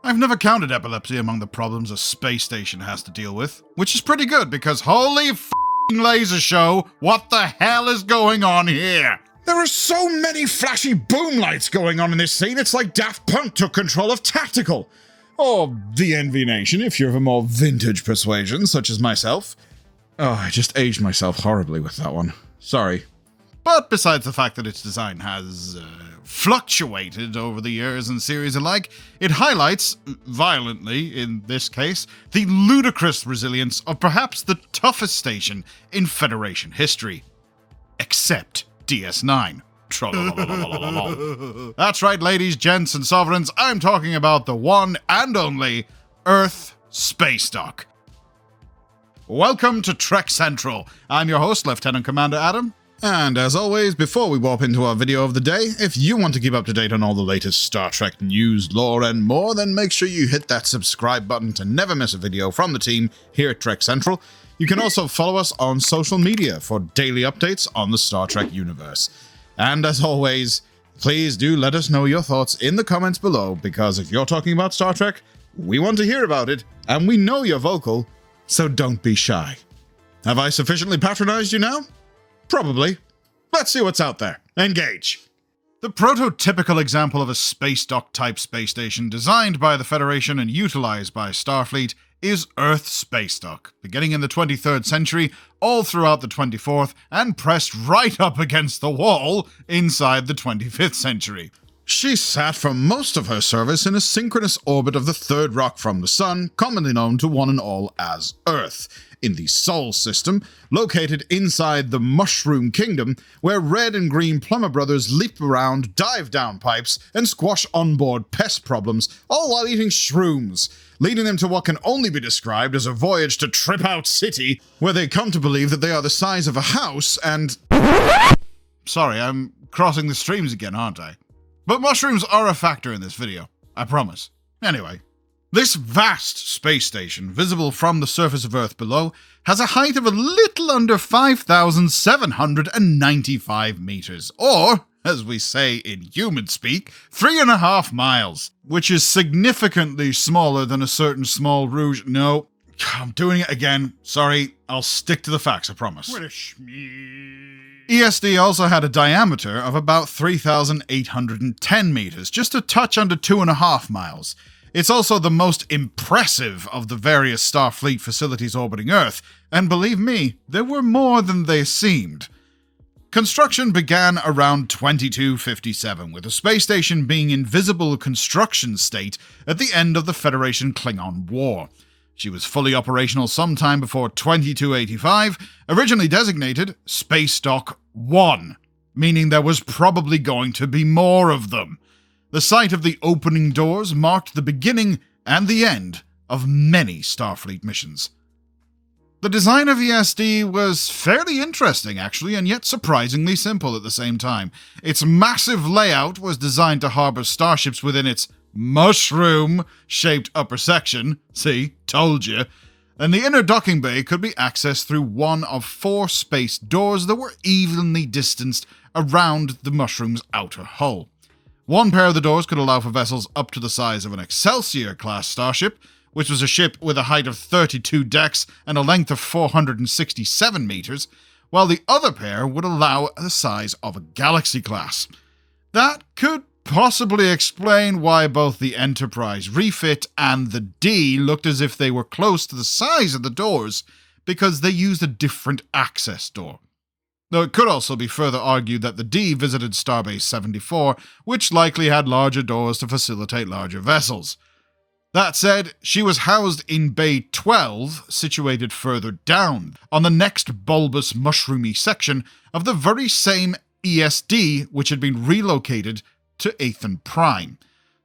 I've never counted epilepsy among the problems a space station has to deal with, which is pretty good because holy f***ing laser show, what the hell is going on here? There are so many flashy boom lights going on in this scene, it's like Daft Punk took control of Tactical. Or the Envy Nation, if you're of a more vintage persuasion, such as myself. Oh, I just aged myself horribly with that one. Sorry. But besides the fact that its design has fluctuated over the years and series alike, it highlights, violently in this case, the ludicrous resilience of perhaps the toughest station in Federation history. Except DS9. That's right, ladies, gents, and sovereigns, I'm talking about the one and only Earth Spacedock. Welcome to Trek Central. I'm your host, Lieutenant Commander Adam. And as always, before we warp into our video of the day, if you want to keep up to date on all the latest Star Trek news, lore, and more, then make sure you hit that subscribe button to never miss a video from the team here at Trek Central. You can also follow us on social media for daily updates on the Star Trek universe. And as always, please do let us know your thoughts in the comments below, because if you're talking about Star Trek, we want to hear about it, and we know you're vocal, so don't be shy. Have I sufficiently patronized you now? Probably. Let's see what's out there. Engage. The prototypical example of a Spacedock-type space station designed by the Federation and utilized by Starfleet is Earth Spacedock, beginning in the 23rd century, all throughout the 24th, and pressed right up against the wall inside the 25th century. She sat for most of her service in a synchronous orbit of the third rock from the Sun, commonly known to one and all as Earth, in the Sol system, located inside the Mushroom Kingdom, where red and green plumber brothers leap around, dive down pipes, and squash onboard pest problems, all while eating shrooms, leading them to what can only be described as a voyage to Trip Out City, where they come to believe that they are the size of a house and... Sorry, I'm crossing the streams again, aren't I? But mushrooms are a factor in this video, I promise. Anyway, this vast space station, visible from the surface of Earth below, has a height of a little under 5,795 meters, or, as we say in human speak, 3.5 miles, which is significantly smaller than a certain small rouge. No, I'm doing it again. Sorry, I'll stick to the facts, I promise. ESD also had a diameter of about 3,810 meters, just a touch under 2.5 miles. It's also the most impressive of the various Starfleet facilities orbiting Earth, and believe me, there were more than they seemed. Construction began around 2257, with the space station being in visible construction state at the end of the Federation Klingon War. She was fully operational sometime before 2285, originally designated Spacedock 1, meaning there was probably going to be more of them. The sight of the opening doors marked the beginning and the end of many Starfleet missions. The design of ESD was fairly interesting, actually, and yet surprisingly simple at the same time. Its massive layout was designed to harbor starships within its mushroom-shaped upper section, see, told you, and the inner docking bay could be accessed through one of 4 space doors that were evenly distanced around the mushroom's outer hull. One pair of the doors could allow for vessels up to the size of an Excelsior-class starship, which was a ship with a height of 32 decks and a length of 467 meters, while the other pair would allow the size of a Galaxy-class. That could possibly explain why both the Enterprise refit and the D looked as if they were close to the size of the doors, because they used a different access door. Though it could also be further argued that the D visited Starbase 74, which likely had larger doors to facilitate larger vessels. That said, she was housed in Bay 12, situated further down, on the next bulbous mushroomy section of the very same ESD which had been relocated to Athen Prime.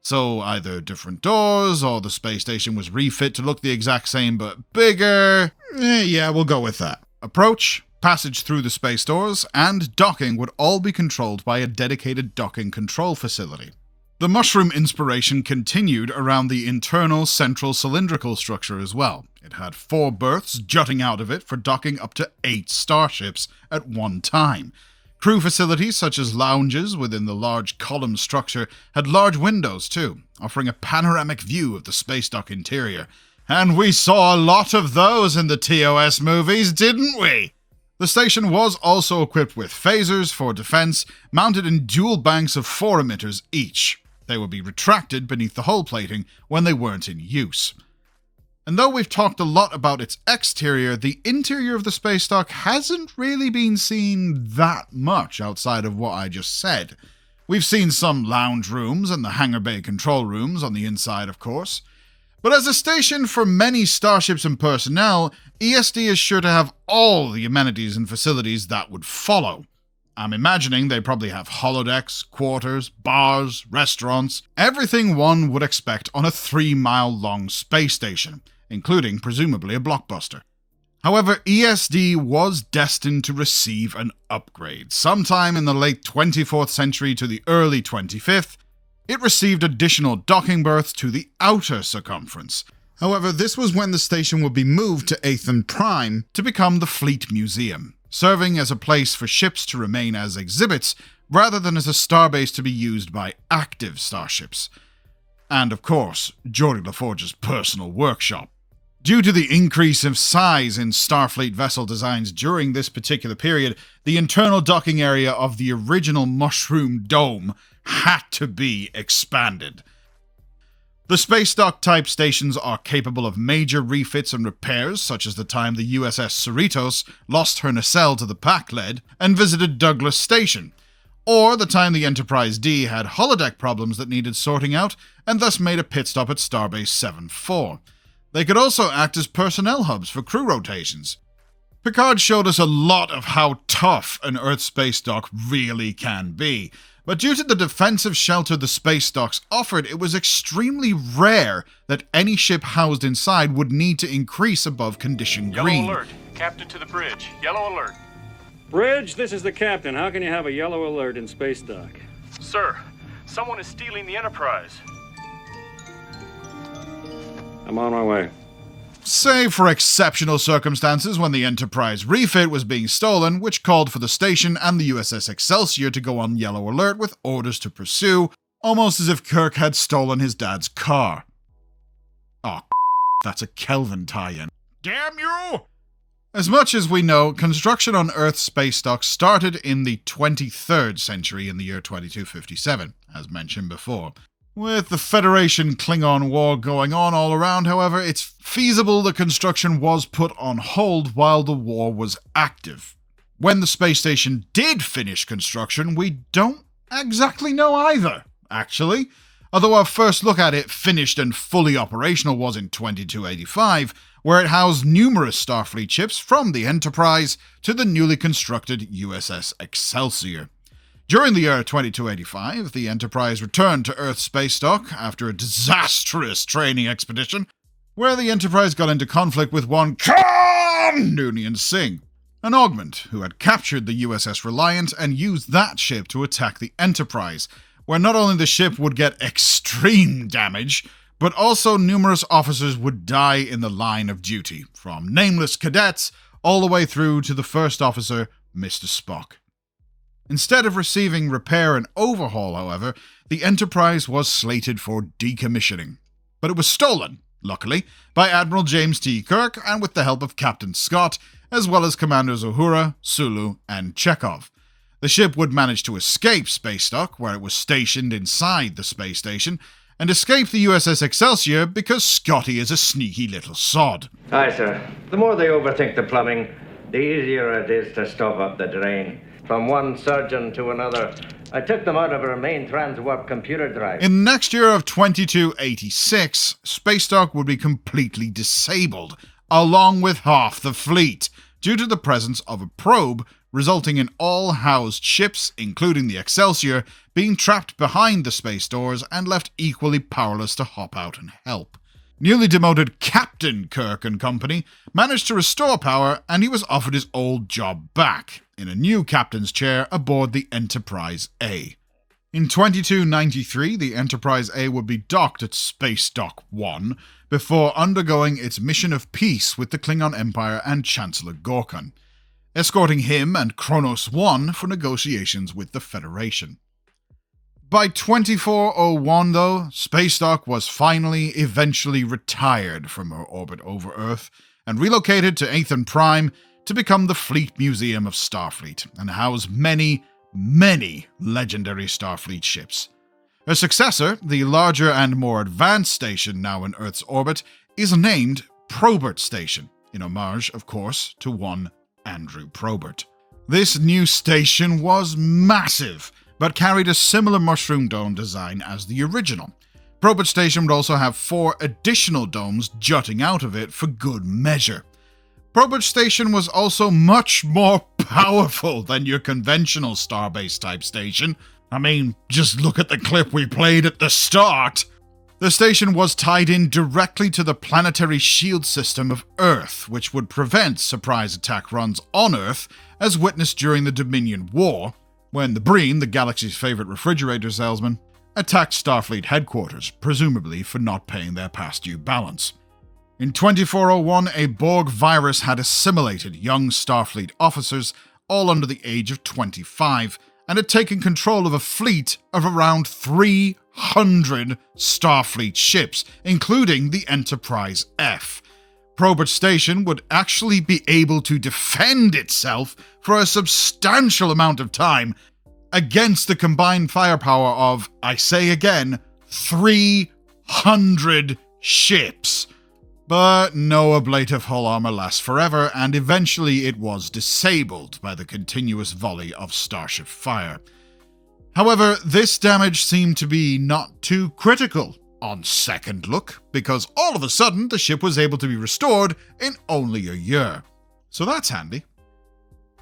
So either different doors, or the space station was refit to look the exact same but bigger. Yeah, we'll go with that. Approach, passage through the space doors, and docking would all be controlled by a dedicated docking control facility. The mushroom inspiration continued around the internal central cylindrical structure as well. It had 4 berths jutting out of it for docking up to 8 starships at one time, Crew facilities such as lounges within the large column structure had large windows too, offering a panoramic view of the Spacedock interior. And we saw a lot of those in the TOS movies, didn't we? The station was also equipped with phasers for defense, mounted in dual banks of 4 emitters each. They would be retracted beneath the hull plating when they weren't in use. And though we've talked a lot about its exterior, the interior of the Spacedock hasn't really been seen that much outside of what I just said. We've seen some lounge rooms and the hangar bay control rooms on the inside, of course. But as a station for many starships and personnel, ESD is sure to have all the amenities and facilities that would follow. I'm imagining they probably have holodecks, quarters, bars, restaurants, everything one would expect on a 3-mile-long space station, including presumably a blockbuster. However, ESD was destined to receive an upgrade. Sometime in the late 24th century to the early 25th, it received additional docking berths to the outer circumference. However, this was when the station would be moved to Atham Prime to become the Fleet Museum, serving as a place for ships to remain as exhibits rather than as a starbase to be used by active starships. And of course, Geordi LaForge's personal workshop. Due to the increase of size in Starfleet vessel designs during this particular period, the internal docking area of the original Mushroom Dome had to be expanded. The Spacedock-type stations are capable of major refits and repairs, such as the time the USS Cerritos lost her nacelle to the Pack-Lead and visited Douglas Station, or the time the Enterprise D had holodeck problems that needed sorting out and thus made a pit stop at Starbase 7-4. They could also act as personnel hubs for crew rotations. Picard showed us a lot of how tough an Earth Spacedock really can be, but due to the defensive shelter the Spacedocks offered, it was extremely rare that any ship housed inside would need to increase above condition green. Yellow alert. Captain to the bridge. Yellow alert. Bridge, this is the captain. How can you have a yellow alert in Spacedock? Sir, someone is stealing the Enterprise. I'm on my way. Save for exceptional circumstances when the Enterprise refit was being stolen, which called for the station and the USS Excelsior to go on yellow alert with orders to pursue, almost as if Kirk had stolen his dad's car. Oh, that's a Kelvin tie-in. Damn you! As much as we know, construction on Earth Spacedock started in the 23rd century in the year 2257, as mentioned before. With the Federation-Klingon War going on all around, however, it's feasible the construction was put on hold while the war was active. When the space station did finish construction, we don't exactly know either, actually. Although our first look at it finished and fully operational was in 2285, where it housed numerous Starfleet ships from the Enterprise to the newly constructed USS Excelsior. During the year 2285, the Enterprise returned to Earth Spacedock after a disastrous training expedition, where the Enterprise got into conflict with one Khan Noonien Singh, an augment who had captured the USS Reliant and used that ship to attack the Enterprise, where not only the ship would get extreme damage, but also numerous officers would die in the line of duty, from nameless cadets all the way through to the first officer, Mr. Spock. Instead of receiving repair and overhaul, however, the Enterprise was slated for decommissioning. But it was stolen, luckily, by Admiral James T. Kirk and with the help of Captain Scott, as well as Commanders Uhura, Sulu, and Chekhov. The ship would manage to escape Spacedock, where it was stationed inside the space station, and escape the USS Excelsior because Scotty is a sneaky little sod. Aye, sir. The more they overthink the plumbing, the easier it is to stop up the drain. From one surgeon to another, I took them out of our main transwarp computer drive. In the next year of 2286, Spacedock would be completely disabled, along with half the fleet, due to the presence of a probe, resulting in all housed ships, including the Excelsior, being trapped behind the space doors and left equally powerless to hop out and help. Newly demoted Captain Kirk and Company managed to restore power, and he was offered his old job back, in a new captain's chair aboard the Enterprise A. In 2293, the Enterprise A would be docked at Spacedock 1 before undergoing its mission of peace with the Klingon Empire and Chancellor Gorkon. escorting him and Kronos 1 for negotiations with the Federation. By 2401, though, Spacedock was eventually retired from her orbit over Earth and relocated to Aethon Prime to become the Fleet Museum of Starfleet and house many, many legendary Starfleet ships. Her successor, the larger and more advanced station now in Earth's orbit, is named Probert Station, in homage, of course, to one Andrew Probert. This new station was massive, but carried a similar mushroom dome design as the original. Probert Station would also have 4 additional domes jutting out of it for good measure. Probert Station was also much more powerful than your conventional Starbase-type station. I mean, just look at the clip we played at the start. The station was tied in directly to the planetary shield system of Earth, which would prevent surprise attack runs on Earth, as witnessed during the Dominion War, when the Breen, the galaxy's favorite refrigerator salesman, attacked Starfleet headquarters, presumably for not paying their past due balance. In 2401, a Borg virus had assimilated young Starfleet officers, all under the age of 25, and had taken control of a fleet of around 300 Starfleet ships, including the Enterprise F. Probert Station would actually be able to defend itself for a substantial amount of time against the combined firepower of, I say again, 300 ships. But no ablative hull armor lasts forever, and eventually it was disabled by the continuous volley of starship fire. However, this damage seemed to be not too critical on second look, because all of a sudden the ship was able to be restored in only a year. So that's handy.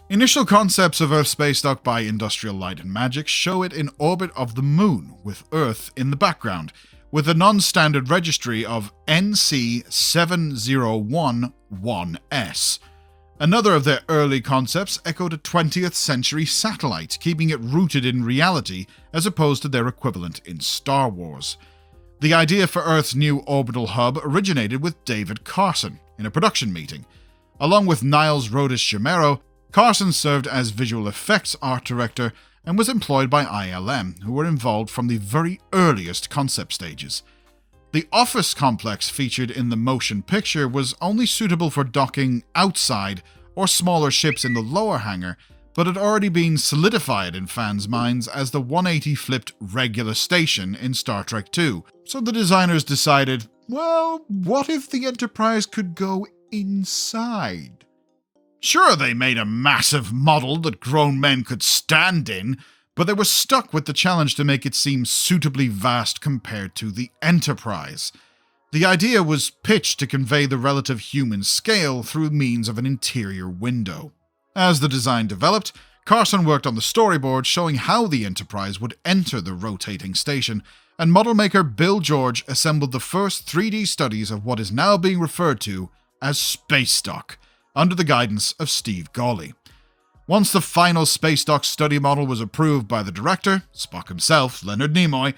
Initial concepts of Earth Spacedock by Industrial Light and Magic show it in orbit of the Moon, with Earth in the background, with a non-standard registry of NC7011S. Another of their early concepts echoed a 20th century satellite, keeping it rooted in reality as opposed to their equivalent in Star Wars. The idea for Earth's new orbital hub originated with David Carson in a production meeting. Along with Niles Rodis-Chamorro, Carson served as visual effects art director and was employed by ILM, who were involved from the very earliest concept stages. The office complex featured in the motion picture was only suitable for docking outside or smaller ships in the lower hangar, but had already been solidified in fans' minds as the 180 flipped regular station in Star Trek II. So the designers decided, well, what if the Enterprise could go inside? Sure, they made a massive model that grown men could stand in, but they were stuck with the challenge to make it seem suitably vast compared to the Enterprise. The idea was pitched to convey the relative human scale through means of an interior window. As the design developed, Carson worked on the storyboard showing how the Enterprise would enter the rotating station, and model maker Bill George assembled the first 3D studies of what is now being referred to as Spacedock, under the guidance of Steve Gawley. Once the final Spacedock study model was approved by the director, Spock himself, Leonard Nimoy,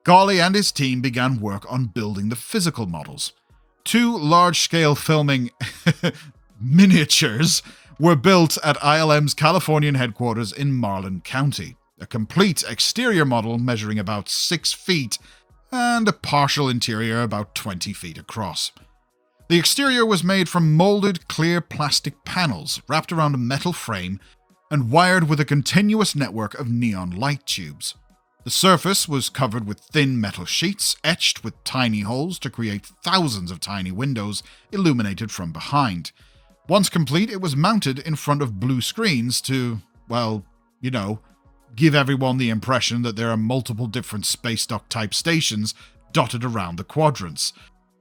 Gawley and his team began work on building the physical models. 2 large-scale filming miniatures were built at ILM's Californian headquarters in Marlin County, a complete exterior model measuring about 6 feet and a partial interior about 20 feet across. The exterior was made from molded clear plastic panels wrapped around a metal frame and wired with a continuous network of neon light tubes. The surface was covered with thin metal sheets etched with tiny holes to create thousands of tiny windows illuminated from behind. Once complete, it was mounted in front of blue screens to, well, give everyone the impression that there are multiple different Spacedock-type stations dotted around the quadrants.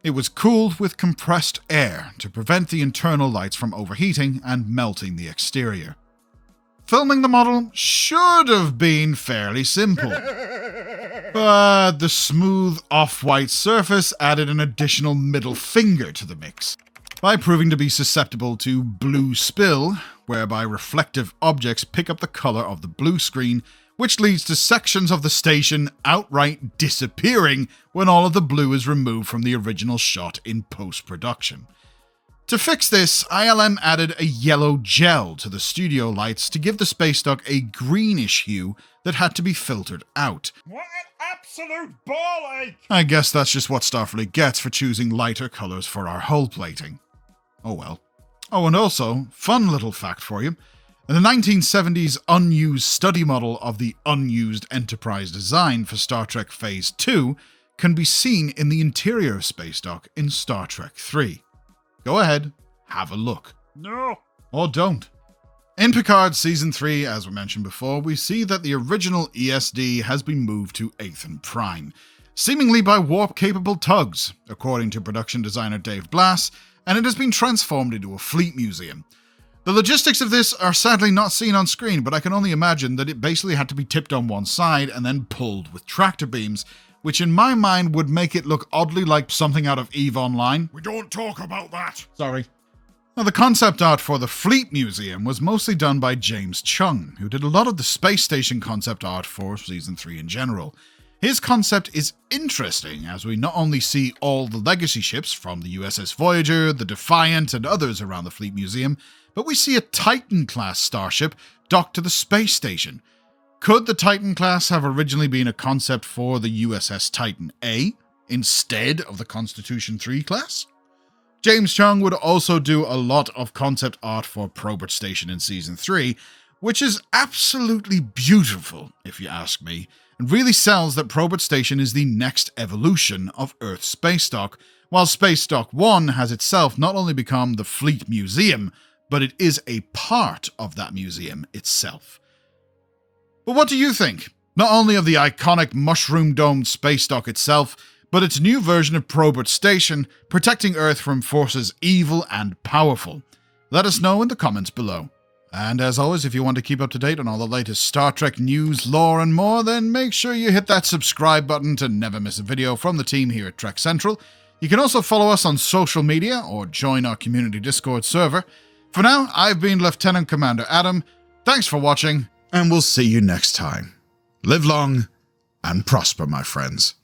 It was cooled with compressed air to prevent the internal lights from overheating and melting the exterior. Filming the model should have been fairly simple, but the smooth off-white surface added an additional middle finger to the mix, by proving to be susceptible to blue spill, whereby reflective objects pick up the color of the blue screen, which leads to sections of the station outright disappearing when all of the blue is removed from the original shot in post-production. To fix this, ILM added a yellow gel to the studio lights to give the Spacedock a greenish hue that had to be filtered out. What an absolute ball ache! I guess that's just what Starfleet gets for choosing lighter colours for our hull plating. Oh well. Oh, and also, fun little fact for you. In the 1970s unused study model of the unused Enterprise design for Star Trek Phase 2 can be seen in the interior of Spacedock in Star Trek 3. Go ahead, have a look. No! Or don't. In Picard Season 3, as we mentioned before, we see that the original ESD has been moved to Athen Prime, seemingly by warp-capable tugs, according to production designer Dave Blass, and it has been transformed into a fleet museum. The logistics of this are sadly not seen on screen, but I can only imagine that it basically had to be tipped on one side and then pulled with tractor beams, which in my mind would make it look oddly like something out of EVE Online. We don't talk about that! Sorry. Now, the concept art for the Fleet Museum was mostly done by James Chung, who did a lot of the space station concept art for Season 3 in general. His concept is interesting, as we not only see all the legacy ships from the USS Voyager, the Defiant, and others around the Fleet Museum, but we see a Titan-class starship docked to the space station. Could the Titan class have originally been a concept for the USS Titan A, instead of the Constitution 3 class? James Chung would also do a lot of concept art for Probert Station in Season 3, which is absolutely beautiful, if you ask me, and really sells that Probert Station is the next evolution of Earth Spacedock, while Spacedock 1 has itself not only become the Fleet Museum, but it is a part of that museum itself. But what do you think? Not only of the iconic mushroom-domed Spacedock itself, but its new version of Probert Station, protecting Earth from forces evil and powerful. Let us know in the comments below. And as always, if you want to keep up to date on all the latest Star Trek news, lore, and more, then make sure you hit that subscribe button to never miss a video from the team here at Trek Central. You can also follow us on social media or join our community Discord server. For now, I've been Lieutenant Commander Adam. Thanks for watching, And we'll see you next time. Live long and prosper, my friends.